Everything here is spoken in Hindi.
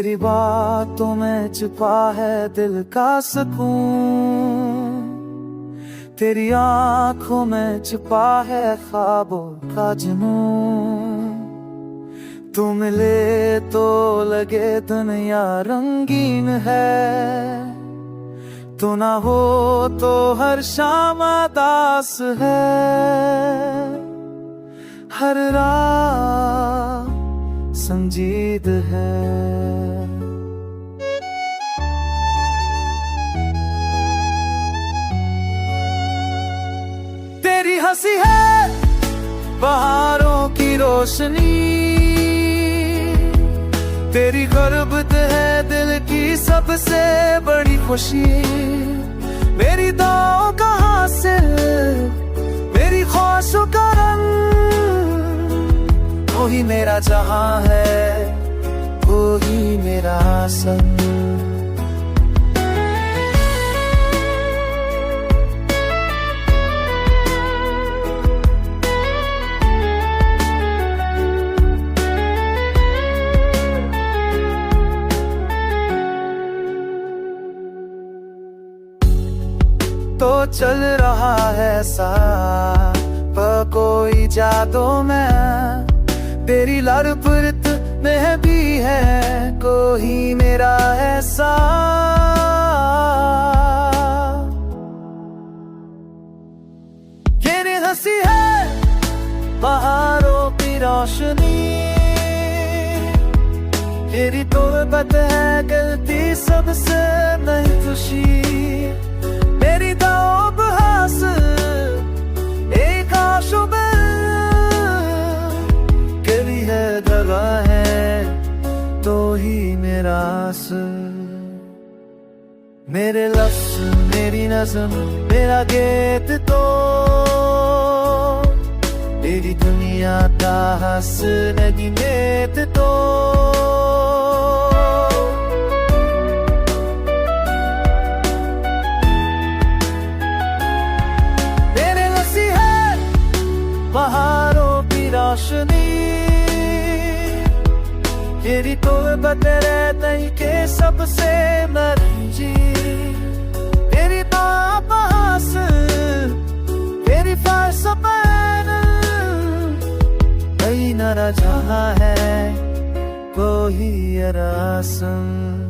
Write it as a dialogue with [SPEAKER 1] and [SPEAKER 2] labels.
[SPEAKER 1] तेरी बातों में छुपा है दिल का सुकून, तेरी आंखों में छुपा है ख्वाबों का जुनून। तू मिले तो लगे दुनिया रंगीन है, तू ना हो तो हर शाम उदास है। हर रात संजीद है। तेरी हंसी है बहारों की रोशनी, तेरी गुर्बत है दिल की सबसे बड़ी खुशी। मेरी दुआओं का हासिल, मेरी ख्वाहिशों का रंग, वही मेरा जहां है, वही मेरा संग। तो चल रहा है साथ पर कोई जादू में, तेरी लरपुरत में भी है कोई मेरा ऐसा। ये हंसी है बहारों की रोशनी, तेरी तोहबत है गलती सबसे नहीं खुशी। मेरी दाव हासिल एक आशुबे कभी है दगा है तो ही मेरा असर। मेरे लफ्ज़ मेरी नज़म मेरा गीत तो तेरी दुनिया का हंसने की नीयत तो। बहारों की रोशनी, तेरी तोहबत रहती के सबसे मर्जी। तेरी बात हासिल, तेरी फलसफा कहीं न जहां है, वो ही रस्म।